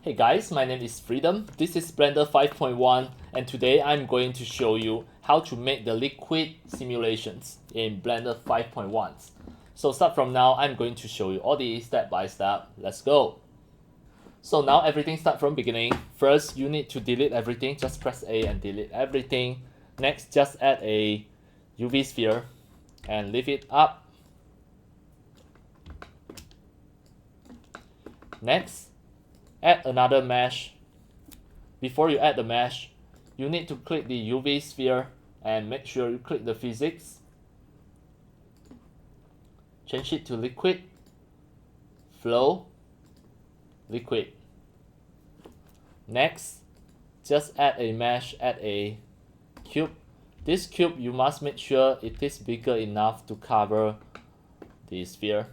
Hey guys, my name is Freedom. This is Blender 5.1 and today I'm going to show you how to make the liquid simulations in Blender 5.1. So start from now, I'm going to show you all these step by step. Let's go. So now everything start from beginning. First, you need to delete everything. Just press A and delete everything. Next, just add a UV sphere and lift it up. Next, add another mesh. Before you add the mesh, you need to click the UV sphere and make sure you click the physics. Change it to liquid, flow, liquid. Next, just add a mesh, add a cube. This cube you must make sure it is bigger enough to cover the sphere.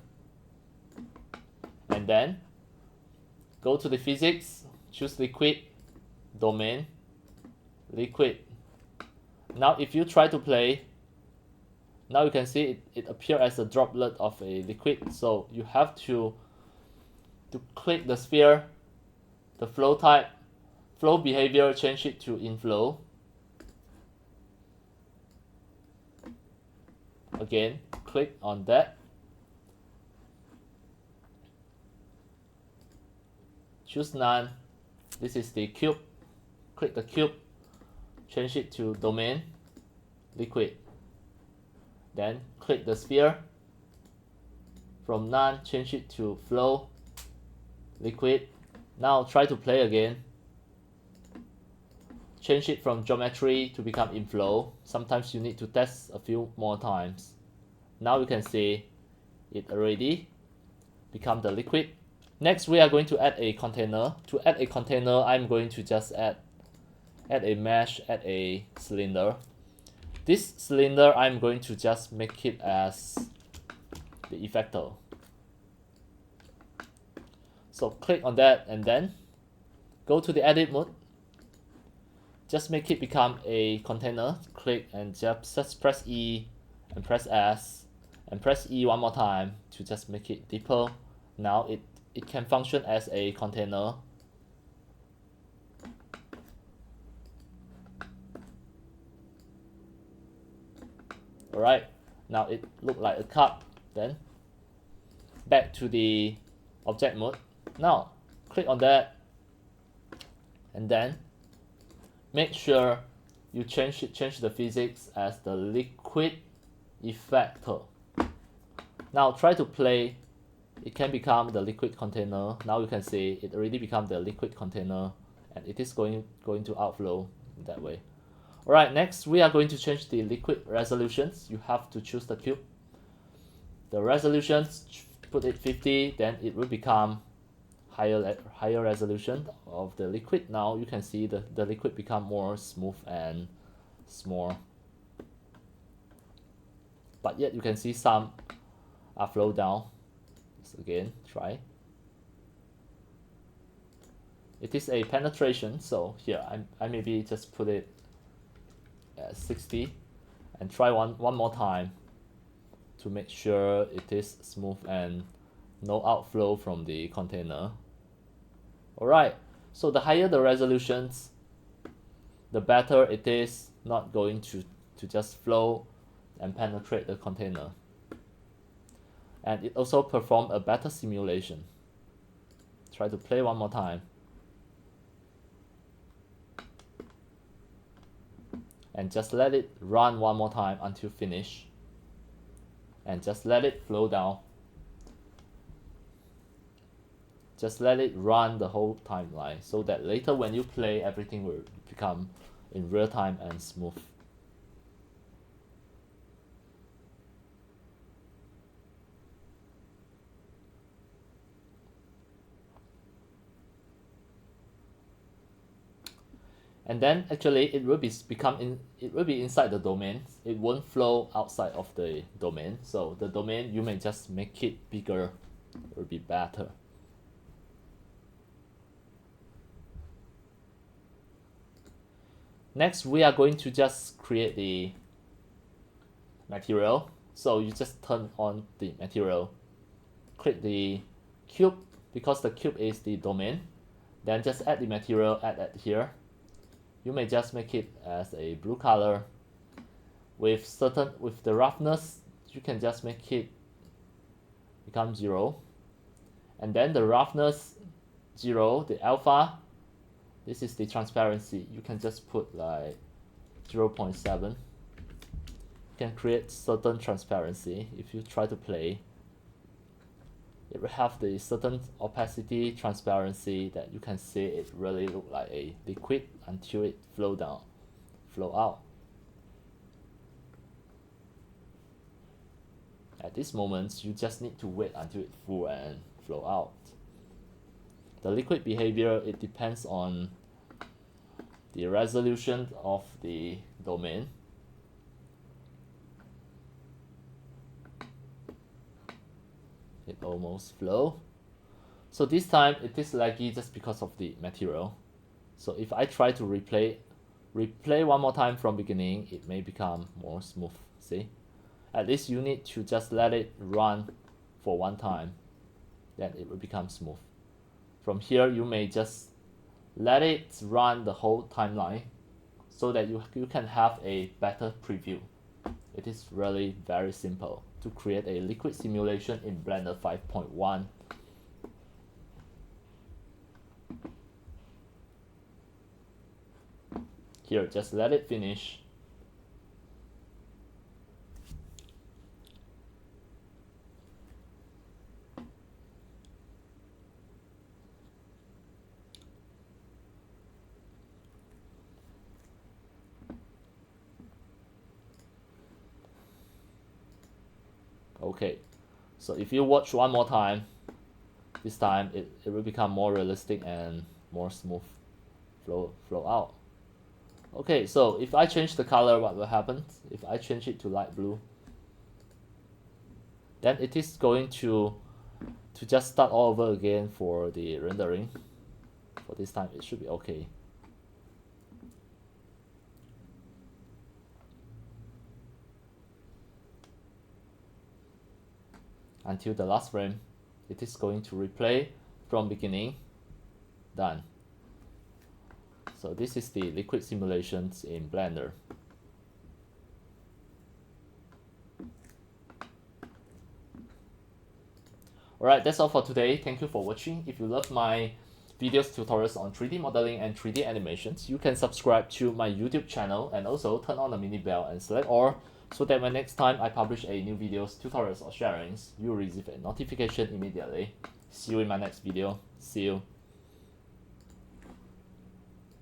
And then go to the physics, choose liquid, domain, liquid. Now if you try to play, now you can see it appears as a droplet of a liquid. So you have to click the sphere, the flow type, flow behavior, change it to inflow. Again, click on that. Choose none. This is the cube. Click the cube, change it to domain, liquid. Then click the sphere. From none, change it to flow, liquid. Now try to play again. Change it from geometry to become inflow. Sometimes you need to test a few more times. Now you can see it already become the liquid. Next, we are going to add a container. To add a container, I'm going to just add a mesh, add a cylinder. This cylinder, I'm going to just make it as the effector. So click on that and then go to the edit mode. Just make it become a container. Click and just press E and press S and press E one more time to just make it deeper. Now it can function as a container. Alright, now it looks like a cup. Then back to the object mode. Now click on that and then make sure you change the physics as the liquid effector. Now try to play. It can become the liquid container. Now you can see it already become the liquid container and it is going to outflow in that way. Alright, next we are going to change the liquid resolutions. You have to choose the cube. The resolutions, put it 50, then it will become higher resolution of the liquid. Now you can see the liquid become more smooth and small. But yet you can see some are flow down. Again, try. It is a penetration, so here I maybe just put it at 60 and try one more time to make sure it is smooth and no outflow from the container. Alright, so the higher the resolutions, the better it is not going to just flow and penetrate the container. And it also performs a better simulation. Try to play one more time. And just let it run one more time until finish. And just let it flow down. Just let it run the whole timeline so that later when you play, everything will become in real time and smooth. And then actually it will be inside the domain. It won't flow outside of the domain. So the domain you may just make it bigger. It will be better. Next we are going to just create the material. So you just turn on the material. Click the cube because the cube is the domain. Then just add the material, add here. You may just make it as a blue color. With the roughness, you can just make it become 0. And then the roughness 0, the alpha, this is the transparency. You can just put like 0.7. You can create certain transparency. If you try to play, it will have the certain opacity, transparency that you can see it really look like a liquid until it flow out. At this moment, you just need to wait until it full and flow out. The liquid behavior, it depends on the resolution of the domain. It almost flow. So this time it is laggy just because of the material. So if I try to replay one more time from beginning, it may become more smooth. See? At least you need to just let it run for one time, then it will become smooth. From here, you may just let it run the whole timeline so that you can have a better preview. It is really very simple to create a liquid simulation in Blender 5.1. Here, just let it finish. Okay, so if you watch one more time, this time it will become more realistic and more smooth flow out. Okay, so if I change the color, what will happen? If I change it to light blue, then it is going to just start all over again for the rendering. For this time, it should be okay. Until the last frame, it is going to replay from beginning. Done. So this is the liquid simulations in Blender. Alright, that's all for today. Thank you for watching. If you love my videos, tutorials on 3D modeling and 3D animations, you can subscribe to my YouTube channel and also turn on the mini bell and select all, so that when next time I publish a new videos, tutorials or sharings, you will receive a notification immediately. See you in my next video. See you.